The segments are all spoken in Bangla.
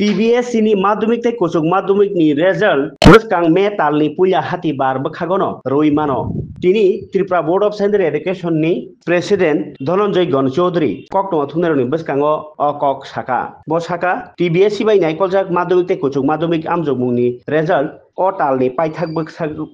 TBS ni madumik tei kusuk madumik ni result buskang me talni puya hati bar bakhagono roi mano. Tini Tripura Board of Secondary Education ni President Dhananjay Gon Chaudhary kokno thunaroni buskango kok saka. Bo saka TBS bai naikoljak madumik tei kusuk madumik amjogmungni result o talni paithak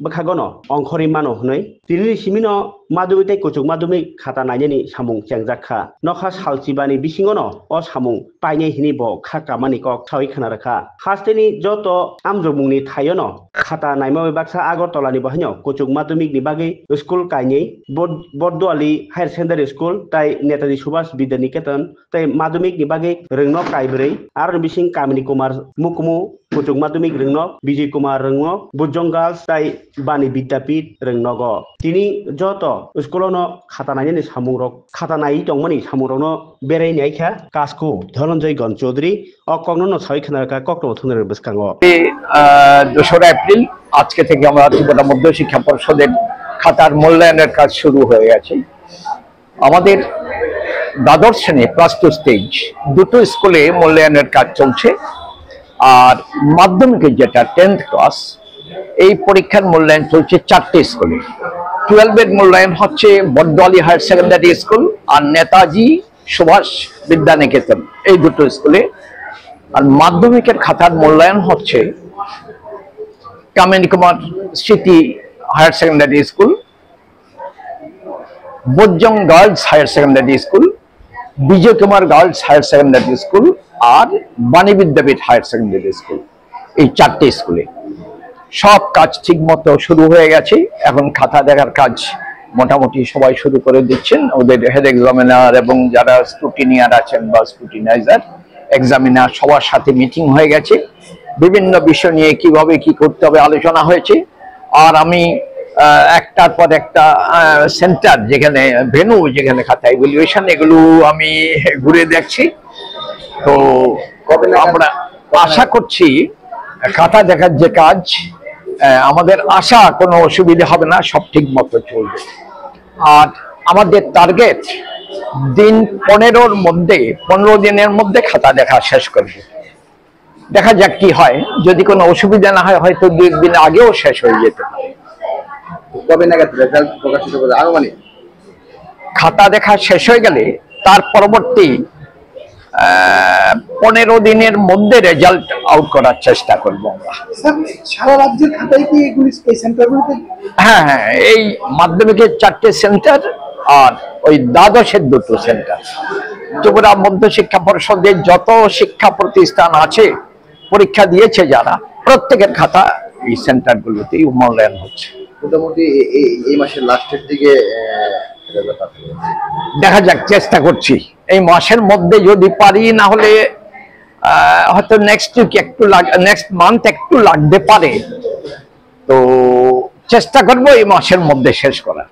bakhagono ongkhori mano hnoi. Tini simino madumik tei kusuk madumik khata nainani samung chengjakha. Nokha salchibani bisingono o samung paine hini bo khakamani kok sawi khana rakha. Hasteni joto amjogmungni thayono khata naimoi baksa Agartala ni bahino kusuk madumik ni bagi school kaini Bordwali Higher Secondary School tai Netaji Subhash Vidyaniketan tai madumik ni bagi rengno kaibrei ar bising Kamini Kumar Mukmu kusuk madumik rengno Vijay Kumar rengno Bujong Girls tai Bani Vidyapit rengnogo. Tini joto schoolono khata nainani samung khata nai tongmani samurokno berai naikha kasko Dhananjay Gon Chaudhary o kokno sawi khana rakha kokno thunare buskango 2 April আজকে থেকে আমরা ত্রিপুরা মধ্য শিক্ষা পর্ষদের খাতার মূল্যায়নের কাজ শুরু হয়ে গেছে। আমাদের দ্বাদশ শ্রেণী প্লাস 2 স্টেজ দুটো স্কুলে মূল্যায়নের কাজ চলছে। আর মাধ্যমিকের যেটা 10th ক্লাস এই পরীক্ষার মূল্যায়ন চলছে 4টে স্কুলে। 12 এর মূল্যায়ন হচ্ছে বড়দোয়ালি হায়ার সেকেন্ডারি স্কুল আর নেতাজি সুভাষ বিদ্যানিকেতন এই দুটো স্কুলে। আর মাধ্যমিকের খাতার মূল্যায়ন হচ্ছে Kamini Kumar Smriti higher secondary school, Bajjang girls higher secondary school, Bijoy Kumar girls higher secondary school আর Bani Vidyapith higher secondary school এই 4টে স্কুলে সব কাজ ঠিক মতো শুরু হয়ে গেছে। এখন খাতা দেখার কাজ মোটামুটি সবাই শুরু করে দিচ্ছেন। ওদের হেড এক্সামিনার এবং যারা স্ক্রুটিনিয়ার আছেন বা স্ক্রুটিনাইজার এক্সামিনার সবার সাথে মিটিং হয়ে গেছে। বিভিন্ন বিষয় নিয়ে কিভাবে কি করতে হবে আলোচনা হয়েছে। আর আমি একটার পর একটা সেন্টার যেখানে ভেনু যেখানে খাতা ইভ্যালুয়েশন এগুলো আমি ঘুরে দেখছি। তো আমরা আশা করছি খাতা দেখার যে কাজ আমাদের আশা কোনো অসুবিধা হবে না, সব ঠিক মতো চলবে। আর আমাদের টার্গেট দিন 15 দিনের মধ্যে খাতা দেখা শেষ করবে। দেখা যাক কি হয়, যদি কোনো অসুবিধা না হয় হয়তো 2 দিন আগেও শেষ হয়ে যেতে পারে। কবে নাগাদ রেজাল্ট প্রকাশিত হবে আনুমানিক? খাতা দেখা শেষ হয়ে গেলে তার পরবর্তী 15 দিনের মধ্যে রেজাল্ট আউট করার চেষ্টা করব আমরা। সারা রাজ্যের খাতায় কি এগুলি এই সেন্টারগুলোতে? হ্যাঁ হ্যাঁ, এই মাধ্যমিকের 4টে সেন্টার আর ওই দ্বাদশের 2টো সেন্টার। ত্রিপুরা মধ্য শিক্ষা পর্ষদের যত শিক্ষা প্রতিষ্ঠান আছে পরীক্ষা দিয়েছে যারা প্রত্যেকের খাতা এই সেন্টারগুলোতেই মূল্যায়ন হচ্ছে। মোটামুটি এই মাসের লাস্টের দিকে দেখা যাক, চেষ্টা করছি এই মাসের মধ্যে যদি পারি, না হলে হয়তো নেক্সট মান্থ একটু লাগতে পারে। তো চেষ্টা করবো এই মাসের মধ্যে শেষ করার।